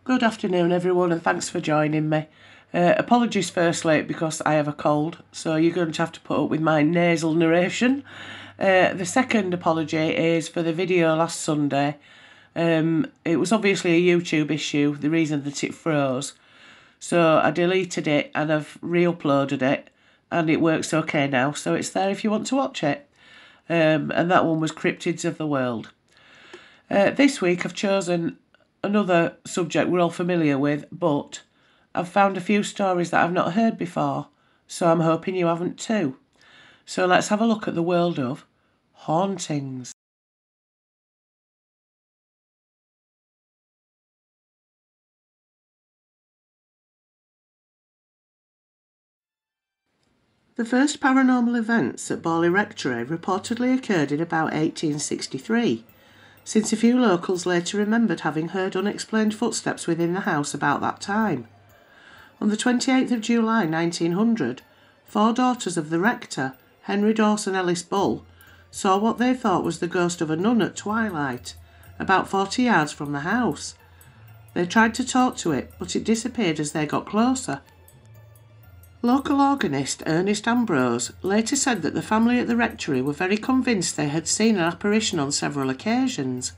Good afternoon everyone, and thanks for joining me. Apologies firstly because I have a cold, so you're going to have to put up with my nasal narration. The second apology is for the video last Sunday. It was obviously a YouTube issue, the reason that it froze. So I deleted it and I've re-uploaded it, and it works okay now, so it's there if you want to watch it. And that one was Cryptids of the World. This week I've chosen another subject we're all familiar with, but I've found a few stories that I've not heard before, so I'm hoping you haven't too. So let's have a look at the world of hauntings. The first paranormal events at Borley Rectory reportedly occurred in about 1863, since a few locals later remembered having heard unexplained footsteps within the house about that time. On the 28th of July 1900, 4 daughters of the rector, Henry Dawson Ellis Bull, saw what they thought was the ghost of a nun at twilight, about 40 yards from the house. They tried to talk to it, but it disappeared as they got closer. Local organist Ernest Ambrose later said that the family at the rectory were very convinced they had seen an apparition on several occasions.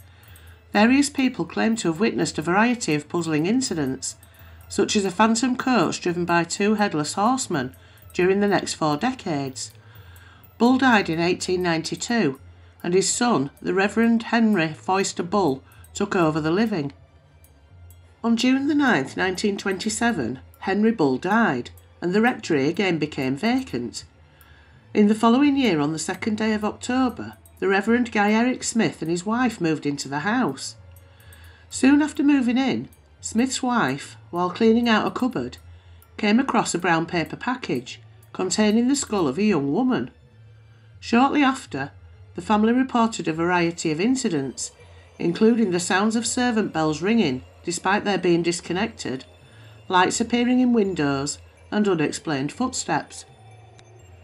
Various people claimed to have witnessed a variety of puzzling incidents, such as a phantom coach driven by 2 headless horsemen during the next 4 decades. Bull died in 1892, and his son, the Reverend Henry Foyster Bull, took over the living. On June the 9th, 1927, Henry Bull died, and the rectory again became vacant. In the following year, on the 2nd day of October, the Reverend Guy Eric Smith and his wife moved into the house. Soon after moving in, Smith's wife, while cleaning out a cupboard, came across a brown paper package containing the skull of a young woman. Shortly after, the family reported a variety of incidents, including the sounds of servant bells ringing despite their being disconnected, lights appearing in windows, and unexplained footsteps.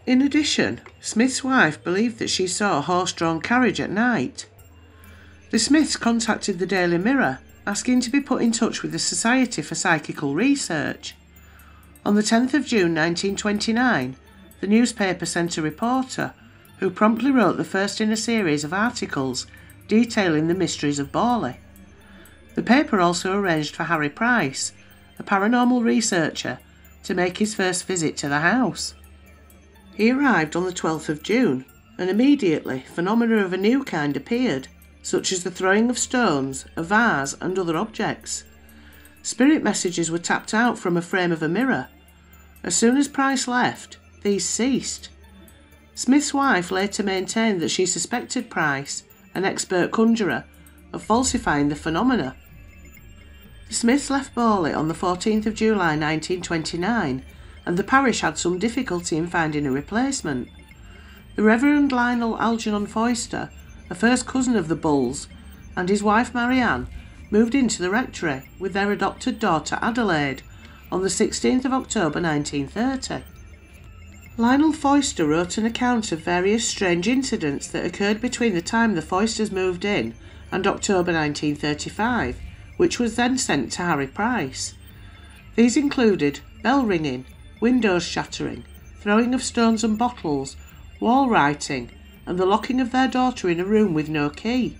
In addition, Smith's wife believed that she saw a horse-drawn carriage at night. The Smiths contacted the Daily Mirror, asking to be put in touch with the Society for Psychical Research. On the 10th of June 1929, the newspaper sent a reporter, who promptly wrote the first in a series of articles detailing the mysteries of Borley. The paper also arranged for Harry Price, a paranormal researcher, to make his first visit to the house. He arrived on the 12th of June, and immediately phenomena of a new kind appeared, such as the throwing of stones, a vase, and other objects. Spirit messages were tapped out from a frame of a mirror. As soon as Price left, these ceased. Smith's wife later maintained that she suspected Price, an expert conjurer, of falsifying the phenomena. The Smiths left Borley on the 14th of July 1929, and the parish had some difficulty in finding a replacement. The Reverend Lionel Algernon Foyster, a first cousin of the Bulls, and his wife Marianne moved into the rectory with their adopted daughter Adelaide on the 16th of October 1930. Lionel Foyster wrote an account of various strange incidents that occurred between the time the Foysters moved in and October 1935, which was then sent to Harry Price. These included bell ringing, windows shattering, throwing of stones and bottles, wall writing, and the locking of their daughter in a room with no key.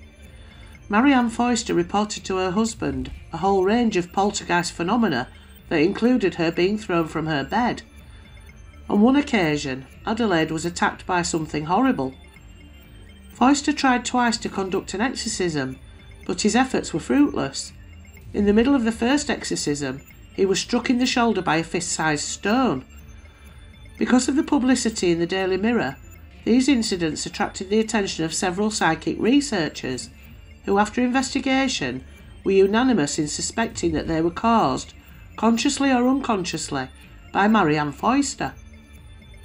Marianne Foyster reported to her husband a whole range of poltergeist phenomena that included her being thrown from her bed. On one occasion, Adelaide was attacked by something horrible. Foyster tried twice to conduct an exorcism, but his efforts were fruitless. In the middle of the first exorcism, he was struck in the shoulder by a fist-sized stone. Because of the publicity in the Daily Mirror, these incidents attracted the attention of several psychic researchers, who after investigation were unanimous in suspecting that they were caused consciously or unconsciously, by Marianne Foyster.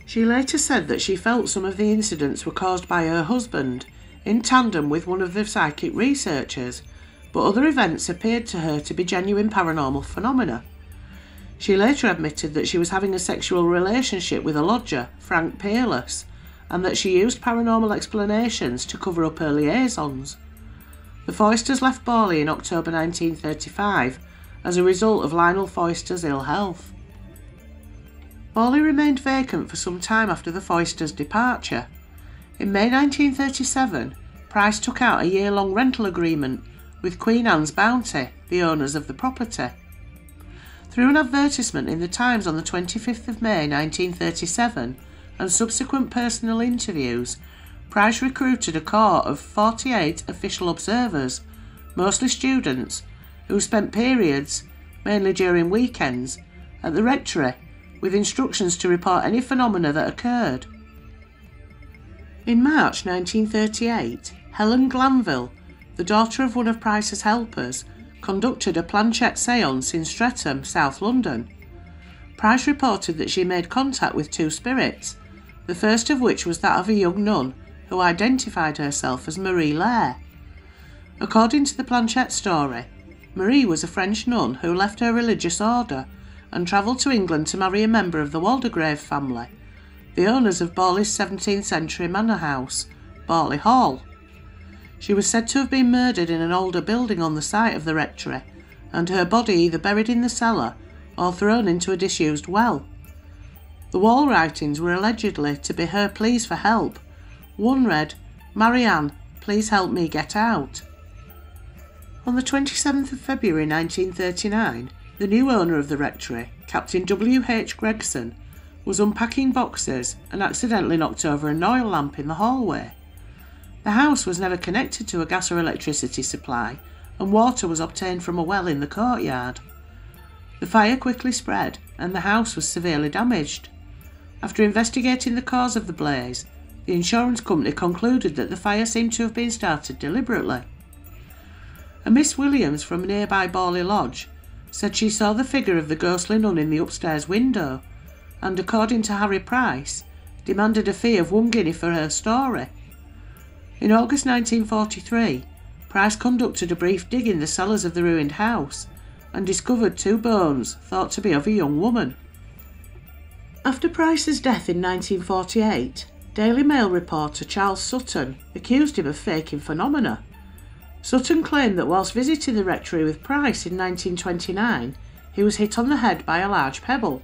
She later said that she felt some of the incidents were caused by her husband, in tandem with one of the psychic researchers, but other events appeared to her to be genuine paranormal phenomena. She later admitted that she was having a sexual relationship with a lodger, Frank Peerless, and that she used paranormal explanations to cover up her liaisons. The Foysters left Borley in October 1935 as a result of Lionel Foyster's ill health. Borley remained vacant for some time after the Foysters' departure. In May 1937, Price took out a year-long rental agreement with Queen Anne's Bounty, the owners of the property. Through an advertisement in the Times on the 25th of May 1937 and subsequent personal interviews, Price recruited a corps of 48 official observers, mostly students, who spent periods, mainly during weekends, at the rectory with instructions to report any phenomena that occurred. In March 1938, Helen Glanville, the daughter of one of Price's helpers, conducted a planchette séance in Streatham, South London. Price reported that she made contact with two spirits, the first of which was that of a young nun who identified herself as Marie Lair. According to the planchette story, Marie was a French nun who left her religious order and travelled to England to marry a member of the Waldegrave family, the owners of Borley's 17th century manor house, Borley Hall. She was said to have been murdered in an older building on the site of the rectory, and her body either buried in the cellar or thrown into a disused well. The wall writings were allegedly to be her pleas for help. One read, "Marianne, please help me get out." On the 27th of February 1939, the new owner of the rectory, Captain W.H. Gregson, was unpacking boxes and accidentally knocked over an oil lamp in the hallway. The house was never connected to a gas or electricity supply, and water was obtained from a well in the courtyard. The fire quickly spread, and the house was severely damaged. After investigating the cause of the blaze, the insurance company concluded that the fire seemed to have been started deliberately. A Miss Williams from nearby Borley Lodge said she saw the figure of the ghostly nun in the upstairs window, and, according to Harry Price, demanded a fee of £1 for her story. In August 1943, Price conducted a brief dig in the cellars of the ruined house and discovered two bones thought to be of a young woman. After Price's death in 1948, Daily Mail reporter Charles Sutton accused him of faking phenomena. Sutton claimed that whilst visiting the rectory with Price in 1929, he was hit on the head by a large pebble.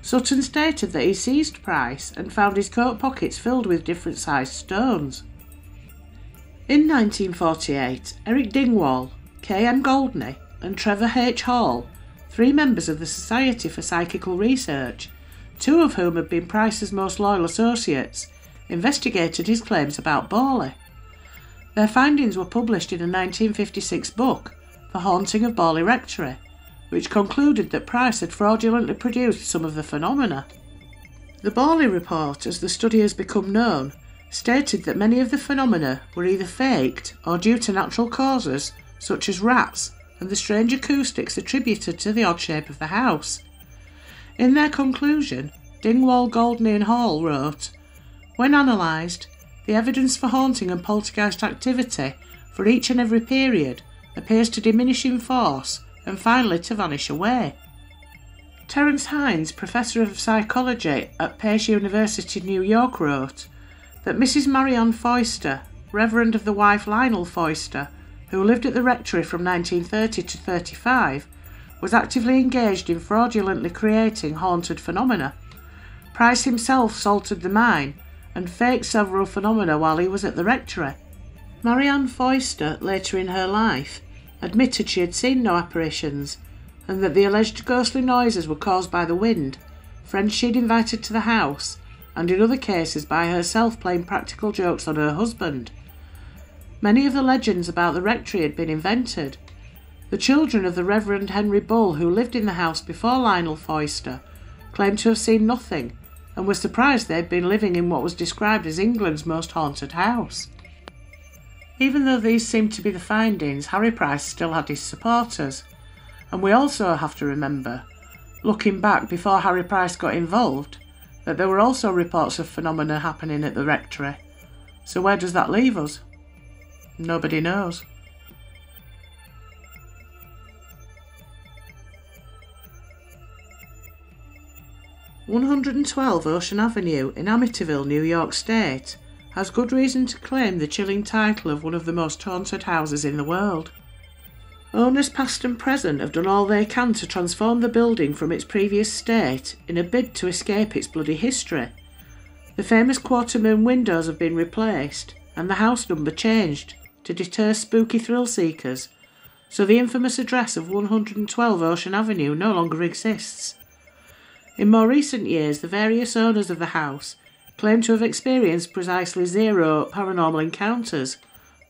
Sutton stated that he seized Price and found his coat pockets filled with different sized stones. In 1948, Eric Dingwall, K.M. Goldney and Trevor H. Hall, three members of the Society for Psychical Research, two of whom had been Price's most loyal associates, investigated his claims about Borley. Their findings were published in a 1956 book, The Haunting of Borley Rectory, which concluded that Price had fraudulently produced some of the phenomena. The Borley Report, as the study has become known, stated that many of the phenomena were either faked or due to natural causes such as rats and the strange acoustics attributed to the odd shape of the house. In their conclusion, Dingwall, Goldney and Hall wrote, "When analysed, the evidence for haunting and poltergeist activity for each and every period appears to diminish in force and finally to vanish away." Terence Hines, Professor of Psychology at Pace University, New York, wrote that Mrs. Marianne Foyster, Reverend of the wife Lionel Foyster, who lived at the rectory from 1930 to 35, was actively engaged in fraudulently creating haunted phenomena. Price himself salted the mine and faked several phenomena while he was at the rectory. Marianne Foyster, later in her life, admitted she had seen no apparitions and that the alleged ghostly noises were caused by the wind, friends she'd invited to the house, and in other cases by herself playing practical jokes on her husband. Many of the legends about the rectory had been invented. The children of the Reverend Henry Bull, who lived in the house before Lionel Foyster, claimed to have seen nothing and were surprised they had been living in what was described as England's most haunted house. Even though these seemed to be the findings, Harry Price still had his supporters. And we also have to remember, looking back before Harry Price got involved, that there were also reports of phenomena happening at the rectory. So where does that leave us? Nobody knows. "112 Ocean Avenue in Amityville, New York State, has good reason to claim the chilling title of one of the most haunted houses in the world. Owners past and present have done all they can to transform the building from its previous state in a bid to escape its bloody history. The famous quarter-moon windows have been replaced and the house number changed to deter spooky thrill-seekers, so the infamous address of 112 Ocean Avenue no longer exists. In more recent years, the various owners of the house claim to have experienced precisely 0 paranormal encounters,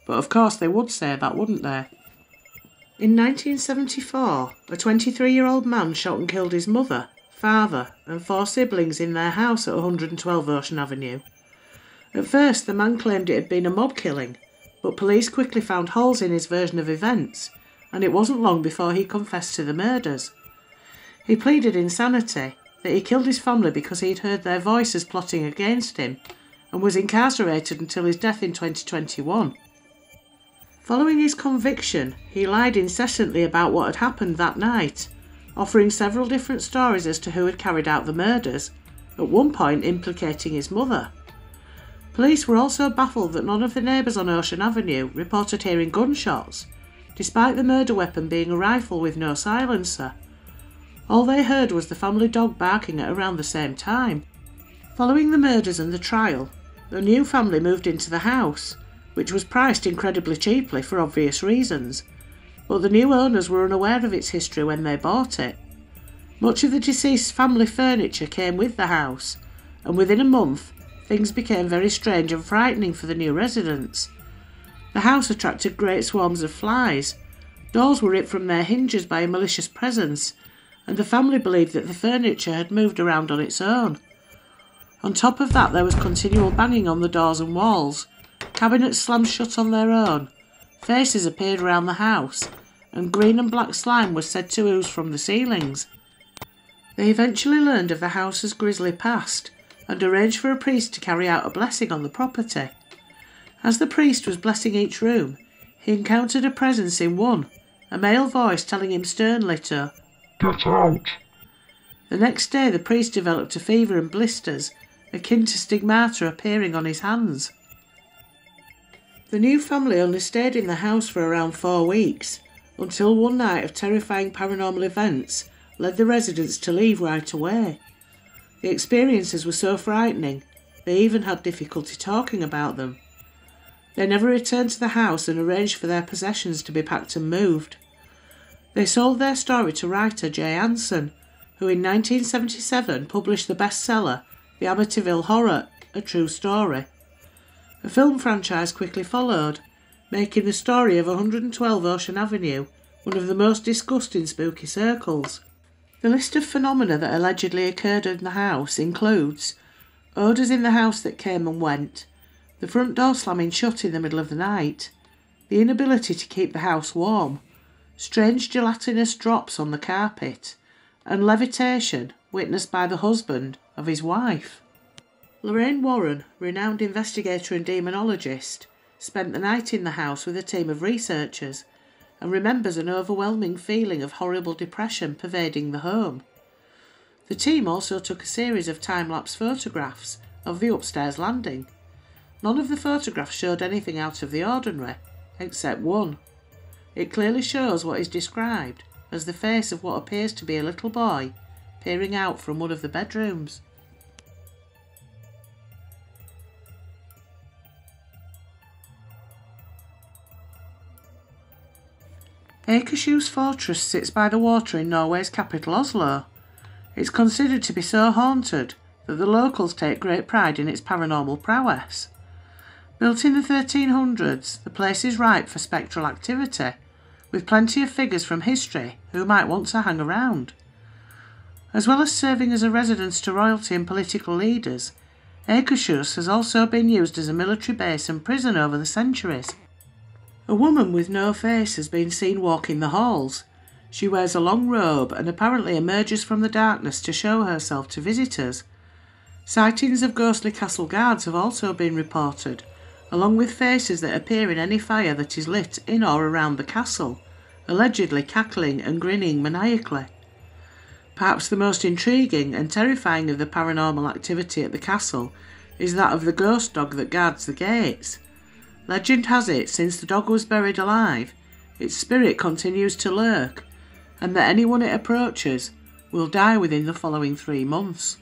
but of course they would say that, wouldn't they? In 1974, a 23-year-old man shot and killed his mother, father and 4 siblings in their house at 112 Ocean Avenue. At first, the man claimed it had been a mob killing, but police quickly found holes in his version of events, and it wasn't long before he confessed to the murders. He pleaded insanity, that he killed his family because he'd heard their voices plotting against him, and was incarcerated until his death in 2021. Following his conviction, he lied incessantly about what had happened that night, offering several different stories as to who had carried out the murders, at one point implicating his mother. Police were also baffled that none of the neighbours on Ocean Avenue reported hearing gunshots, despite the murder weapon being a rifle with no silencer. All they heard was the family dog barking at around the same time. Following the murders and the trial, the new family moved into the house, which was priced incredibly cheaply for obvious reasons, but the new owners were unaware of its history when they bought it. Much of the deceased family furniture came with the house, and within a month, things became very strange and frightening for the new residents. The house attracted great swarms of flies, doors were ripped from their hinges by a malicious presence, and the family believed that the furniture had moved around on its own. On top of that, there was continual banging on the doors and walls, cabinets slammed shut on their own, faces appeared around the house, and green and black slime was said to ooze from the ceilings. They eventually learned of the house's grisly past and arranged for a priest to carry out a blessing on the property. As the priest was blessing each room, he encountered a presence in one, a male voice telling him sternly to "Get out!" The next day the priest developed a fever and blisters, akin to stigmata appearing on his hands. The new family only stayed in the house for around 4 weeks, until one night of terrifying paranormal events led the residents to leave right away. The experiences were so frightening, they even had difficulty talking about them. They never returned to the house and arranged for their possessions to be packed and moved. They sold their story to writer Jay Anson, who in 1977 published the bestseller The Amityville Horror, a True Story. A film franchise quickly followed, making the story of 112 Ocean Avenue one of the most discussed in spooky circles. The list of phenomena that allegedly occurred in the house includes odours in the house that came and went, the front door slamming shut in the middle of the night, the inability to keep the house warm, strange gelatinous drops on the carpet, and levitation witnessed by the husband of his wife. Lorraine Warren, renowned investigator and demonologist, spent the night in the house with a team of researchers and remembers an overwhelming feeling of horrible depression pervading the home. The team also took a series of time-lapse photographs of the upstairs landing. None of the photographs showed anything out of the ordinary, except one. It clearly shows what is described as the face of what appears to be a little boy peering out from one of the bedrooms. Akershus Fortress sits by the water in Norway's capital Oslo. It's considered to be so haunted that the locals take great pride in its paranormal prowess. Built in the 1300s, the place is ripe for spectral activity, with plenty of figures from history who might want to hang around. As well as serving as a residence to royalty and political leaders, Akershus has also been used as a military base and prison over the centuries. A woman with no face has been seen walking the halls. She wears a long robe and apparently emerges from the darkness to show herself to visitors. Sightings of ghostly castle guards have also been reported, along with faces that appear in any fire that is lit in or around the castle, allegedly cackling and grinning maniacally. Perhaps the most intriguing and terrifying of the paranormal activity at the castle is that of the ghost dog that guards the gates. Legend has it, since the dog was buried alive, its spirit continues to lurk, and that anyone it approaches will die within the following 3 months.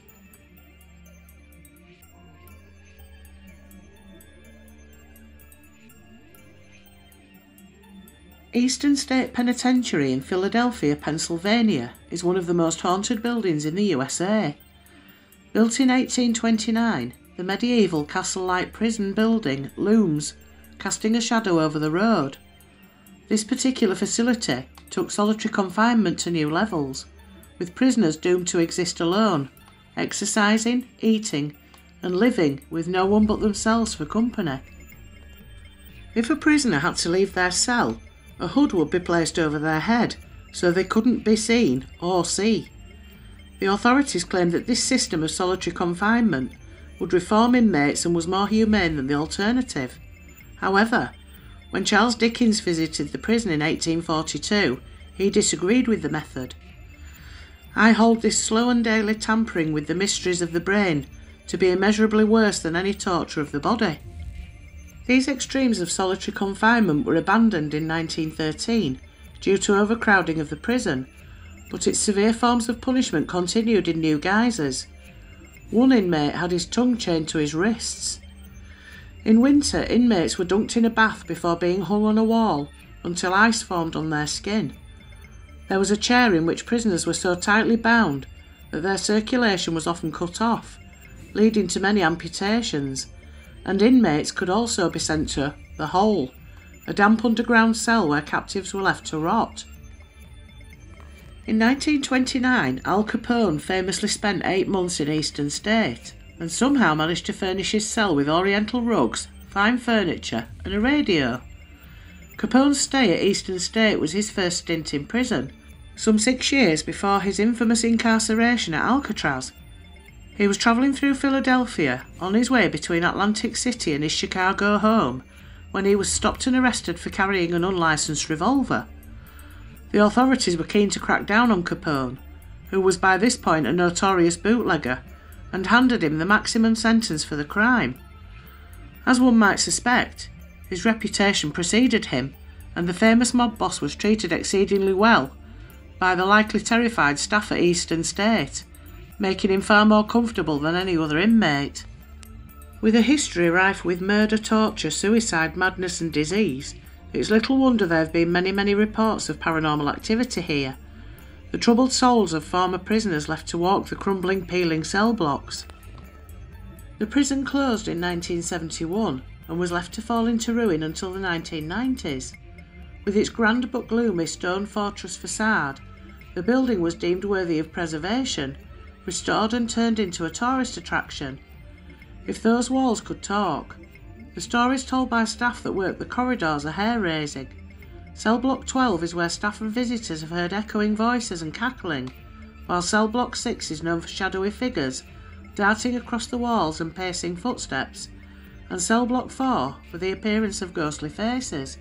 Eastern State Penitentiary in Philadelphia, Pennsylvania, is one of the most haunted buildings in the USA. Built in 1829, the medieval castle-like prison building looms, casting a shadow over the road. This particular facility took solitary confinement to new levels, with prisoners doomed to exist alone, exercising, eating, and living with no one but themselves for company. If a prisoner had to leave their cell, a hood would be placed over their head so they couldn't be seen or see. The authorities claimed that this system of solitary confinement would reform inmates and was more humane than the alternative. However, when Charles Dickens visited the prison in 1842, he disagreed with the method. "I hold this slow and daily tampering with the mysteries of the brain to be immeasurably worse than any torture of the body." These extremes of solitary confinement were abandoned in 1913 due to overcrowding of the prison, but its severe forms of punishment continued in new guises. One inmate had his tongue chained to his wrists. In winter, inmates were dunked in a bath before being hung on a wall until ice formed on their skin. There was a chair in which prisoners were so tightly bound that their circulation was often cut off, leading to many amputations, and inmates could also be sent to the Hole, a damp underground cell where captives were left to rot. In 1929, Al Capone famously spent 8 months in Eastern State, and somehow managed to furnish his cell with oriental rugs, fine furniture, and a radio. Capone's stay at Eastern State was his first stint in prison, some 6 years before his infamous incarceration at Alcatraz. He was travelling through Philadelphia on his way between Atlantic City and his Chicago home when he was stopped and arrested for carrying an unlicensed revolver. The authorities were keen to crack down on Capone, who was by this point a notorious bootlegger, and handed him the maximum sentence for the crime. As one might suspect, his reputation preceded him, and the famous mob boss was treated exceedingly well by the likely terrified staff at Eastern State, making him far more comfortable than any other inmate. With a history rife with murder, torture, suicide, madness and disease, it's little wonder there have been many reports of paranormal activity here, the troubled souls of former prisoners left to walk the crumbling, peeling cell blocks. The prison closed in 1971 and was left to fall into ruin until the 1990s. With its grand but gloomy stone fortress facade, the building was deemed worthy of preservation, restored and turned into a tourist attraction. If those walls could talk, the stories told by staff that work the corridors are hair-raising. Cell Block 12 is where staff and visitors have heard echoing voices and cackling, while Cell Block 6 is known for shadowy figures darting across the walls and pacing footsteps, and Cell Block 4 for the appearance of ghostly faces.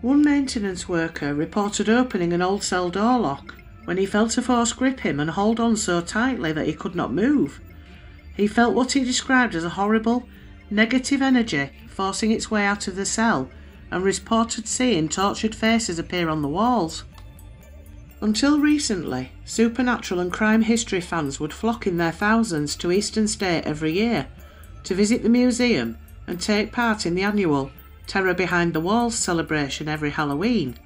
One maintenance worker reported opening an old cell door lock when he felt a force grip him and hold on so tightly that he could not move. He felt what he described as a horrible, negative energy forcing its way out of the cell, and reported seeing tortured faces appear on the walls. Until recently, supernatural and crime history fans would flock in their thousands to Eastern State every year to visit the museum and take part in the annual Terror Behind the Walls celebration every Halloween.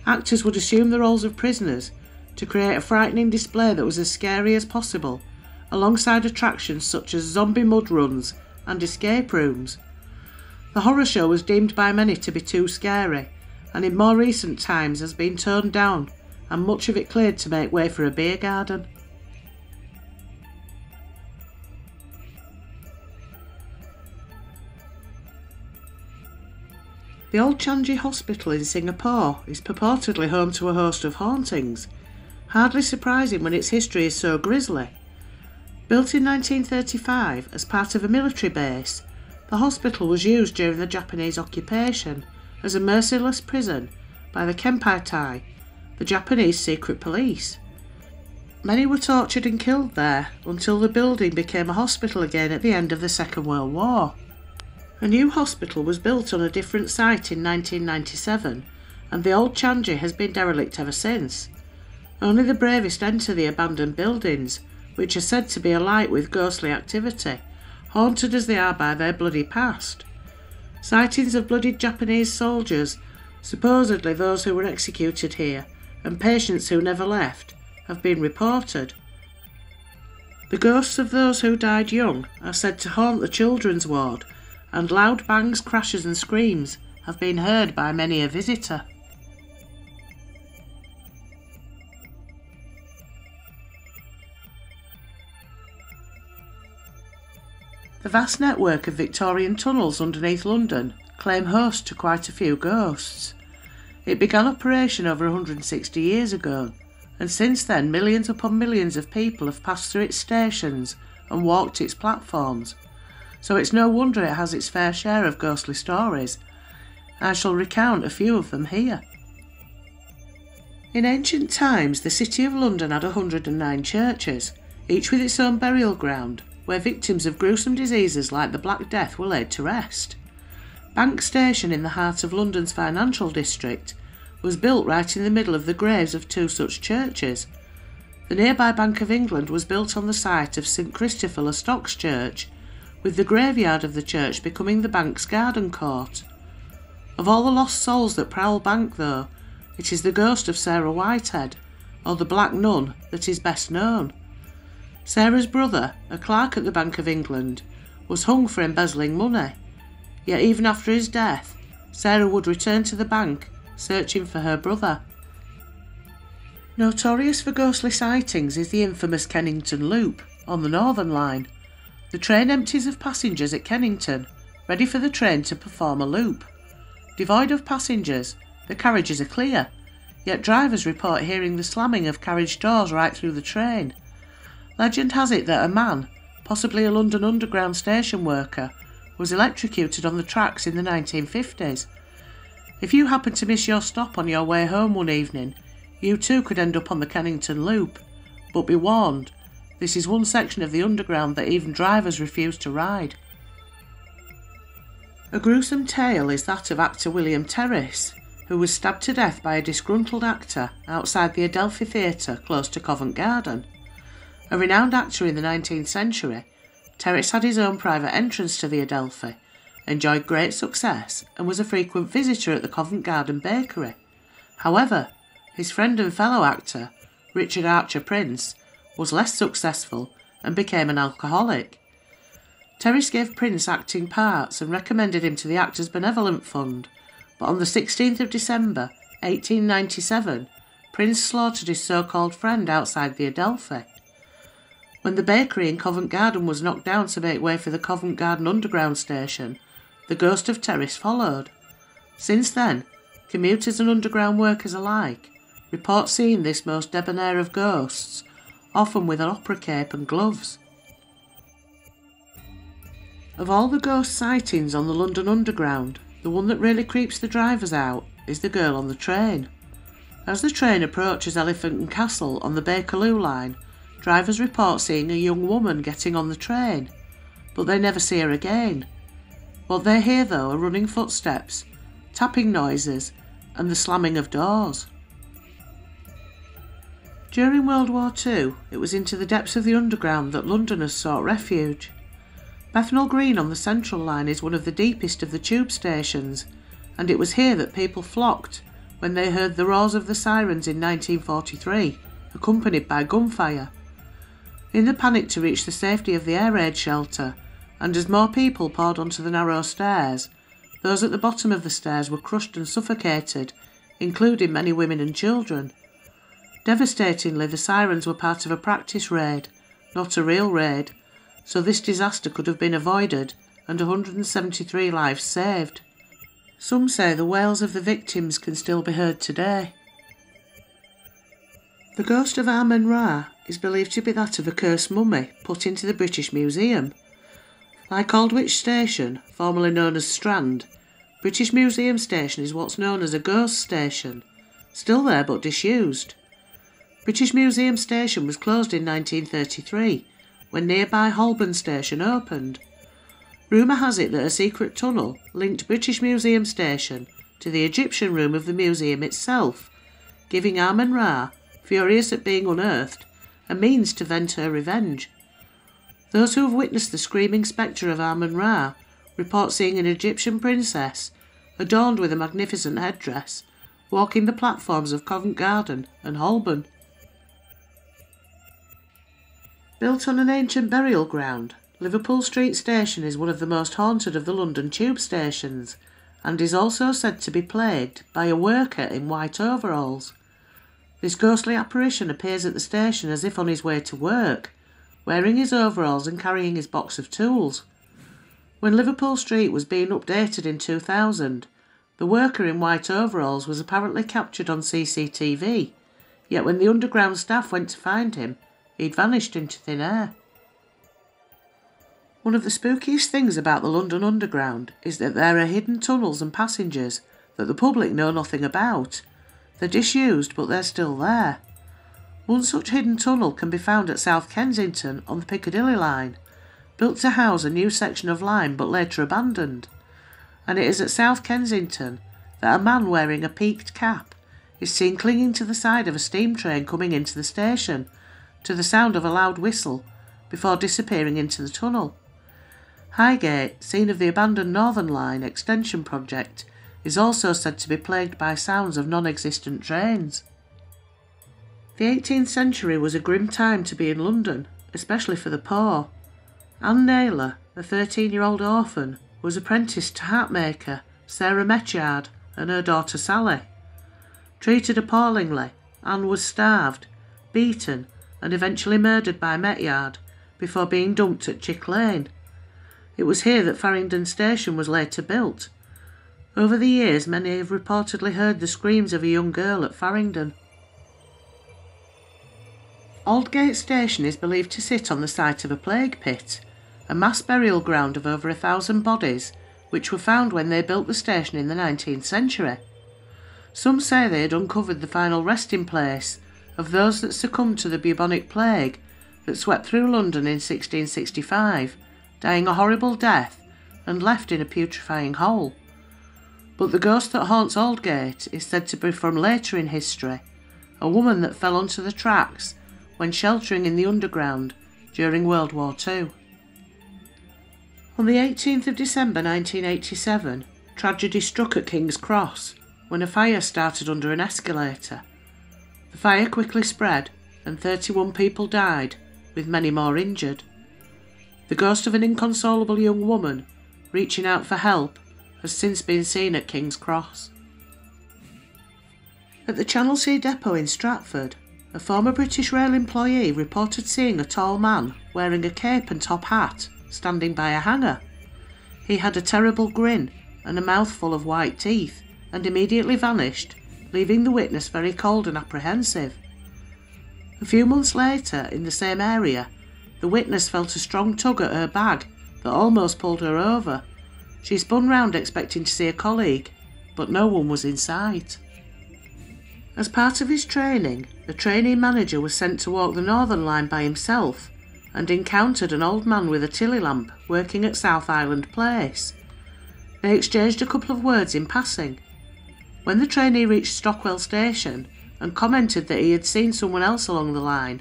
Actors would assume the roles of prisoners to create a frightening display that was as scary as possible, alongside attractions such as zombie mud runs and escape rooms. The horror show was deemed by many to be too scary, and in more recent times has been toned down and much of it cleared to make way for a beer garden. The old Changi Hospital in Singapore is purportedly home to a host of hauntings, hardly surprising when its history is so grisly. Built in 1935 as part of a military base, the hospital was used during the Japanese occupation as a merciless prison by the Kempeitai, the Japanese secret police. Many were tortured and killed there until the building became a hospital again at the end of the Second World War. A new hospital was built on a different site in 1997, and the old Changi has been derelict ever since. Only the bravest enter the abandoned buildings, which are said to be alight with ghostly activity, haunted as they are by their bloody past. Sightings of bloodied Japanese soldiers, supposedly those who were executed here, and patients who never left, have been reported. The ghosts of those who died young are said to haunt the children's ward, and loud bangs, crashes and screams have been heard by many a visitor. The vast network of Victorian tunnels underneath London claim host to quite a few ghosts. It began operation over 160 years ago, and since then millions upon millions of people have passed through its stations and walked its platforms, so it's no wonder it has its fair share of ghostly stories. I shall recount a few of them here. In ancient times, the City of London had 109 churches, each with its own burial ground, where victims of gruesome diseases like the Black Death were laid to rest. Bank Station, in the heart of London's financial district, was built right in the middle of the graves of two such churches. The nearby Bank of England was built on the site of St Christopher le Stock's Church, with the graveyard of the church becoming the bank's garden court. Of all the lost souls that prowl Bank, though, it is the ghost of Sarah Whitehead, or the Black Nun, that is best known. Sarah's brother, a clerk at the Bank of England, was hung for embezzling money, yet even after his death, Sarah would return to the bank, searching for her brother. Notorious for ghostly sightings is the infamous Kennington Loop, on the Northern Line. The train empties of passengers at Kennington, ready for the train to perform a loop. Devoid of passengers, the carriages are clear, yet drivers report hearing the slamming of carriage doors right through the train. Legend has it that a man, possibly a London Underground station worker, was electrocuted on the tracks in the 1950s. If you happen to miss your stop on your way home one evening, you too could end up on the Kennington Loop. But be warned, this is one section of the Underground that even drivers refuse to ride. A gruesome tale is that of actor William Terrace, who was stabbed to death by a disgruntled actor outside the Adelphi Theatre close to Covent Garden. A renowned actor in the 19th century, Terrace had his own private entrance to the Adelphi, enjoyed great success and was a frequent visitor at the Covent Garden bakery. However, his friend and fellow actor, Richard Archer Prince, was less successful and became an alcoholic. Terrace gave Prince acting parts and recommended him to the Actors Benevolent Fund, but on the 16th of December 1897, Prince slaughtered his so-called friend outside the Adelphi. When the bakery in Covent Garden was knocked down to make way for the Covent Garden Underground station, the ghost of Terrace followed. Since then, commuters and underground workers alike report seeing this most debonair of ghosts, often with an opera cape and gloves. Of all the ghost sightings on the London Underground, the one that really creeps the drivers out is the girl on the train. As the train approaches Elephant and Castle on the Bakerloo line, drivers report seeing a young woman getting on the train, but they never see her again. What they hear, though, are running footsteps, tapping noises, and the slamming of doors. During World War II, it was into the depths of the Underground that Londoners sought refuge. Bethnal Green on the Central Line is one of the deepest of the tube stations, and it was here that people flocked when they heard the roars of the sirens in 1943, accompanied by gunfire. In the panic to reach the safety of the air raid shelter, and as more people poured onto the narrow stairs, those at the bottom of the stairs were crushed and suffocated, including many women and children. Devastatingly, the sirens were part of a practice raid, not a real raid, so this disaster could have been avoided and 173 lives saved. Some say the wails of the victims can still be heard today. The ghost of Amun-Ra is believed to be that of a cursed mummy put into the British Museum. Like Aldwych Station, formerly known as Strand, British Museum Station is what's known as a ghost station, still there but disused. British Museum Station was closed in 1933 when nearby Holborn Station opened. Rumour has it that a secret tunnel linked British Museum Station to the Egyptian room of the museum itself, giving Amun-Ra, furious at being unearthed, a means to vent her revenge. Those who have witnessed the screaming spectre of Amun-Ra report seeing an Egyptian princess, adorned with a magnificent headdress, walking the platforms of Covent Garden and Holborn. Built on an ancient burial ground, Liverpool Street Station is one of the most haunted of the London tube stations, and is also said to be plagued by a worker in white overalls. This ghostly apparition appears at the station as if on his way to work, wearing his overalls and carrying his box of tools. When Liverpool Street was being updated in 2000, the worker in white overalls was apparently captured on CCTV, yet when the underground staff went to find him, he'd vanished into thin air. One of the spookiest things about the London Underground is that there are hidden tunnels and passages that the public know nothing about. They're disused, but they're still there. One such hidden tunnel can be found at South Kensington on the Piccadilly line, built to house a new section of line but later abandoned. And it is at South Kensington that a man wearing a peaked cap is seen clinging to the side of a steam train coming into the station, to the sound of a loud whistle, before disappearing into the tunnel. Highgate, scene of the abandoned Northern Line extension project, is also said to be plagued by sounds of non-existent trains. The 18th century was a grim time to be in London, especially for the poor. Anne Naylor, a 13-year-old orphan, was apprenticed to hatmaker Sarah Metyard and her daughter Sally. Treated appallingly, Anne was starved, beaten and eventually murdered by Metyard before being dumped at Chick Lane. It was here that Farringdon Station was later built. Over the years, many have reportedly heard the screams of a young girl at Farringdon. Aldgate Station is believed to sit on the site of a plague pit, a mass burial ground of over 1,000 bodies, which were found when they built the station in the 19th century. Some say they had uncovered the final resting place of those that succumbed to the bubonic plague that swept through London in 1665, dying a horrible death and left in a putrefying hole. But the ghost that haunts Aldgate is said to be from later in history, a woman that fell onto the tracks when sheltering in the underground during World War II. On the 18th of December 1987, tragedy struck at King's Cross when a fire started under an escalator. The fire quickly spread and 31 people died, with many more injured. The ghost of an inconsolable young woman reaching out for help has since been seen at King's Cross. At the Channelsea depot in Stratford, a former British Rail employee reported seeing a tall man wearing a cape and top hat standing by a hangar. He had a terrible grin and a mouthful of white teeth and immediately vanished, leaving the witness very cold and apprehensive. A few months later, in the same area, the witness felt a strong tug at her bag that almost pulled her over. She spun round expecting to see a colleague, but no one was in sight. As part of his training, the trainee manager was sent to walk the Northern Line by himself and encountered an old man with a tilly lamp working at South Island Place. They exchanged a couple of words in passing. When the trainee reached Stockwell Station and commented that he had seen someone else along the line,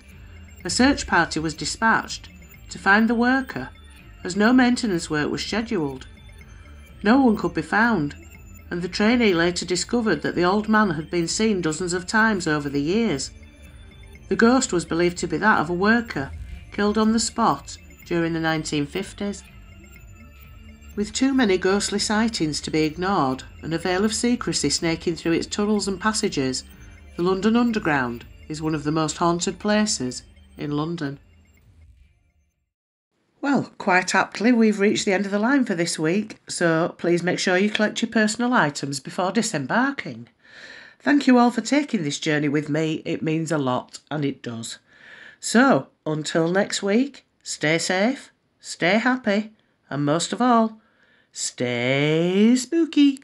a search party was dispatched to find the worker, as no maintenance work was scheduled. No one could be found, and the trainee later discovered that the old man had been seen dozens of times over the years. The ghost was believed to be that of a worker killed on the spot during the 1950s. With too many ghostly sightings to be ignored and a veil of secrecy snaking through its tunnels and passages, the London Underground is one of the most haunted places in London. Well, quite aptly, we've reached the end of the line for this week, so please make sure you collect your personal items before disembarking. Thank you all for taking this journey with me. It means a lot, and it does. So, until next week, stay safe, stay happy, and most of all, stay spooky.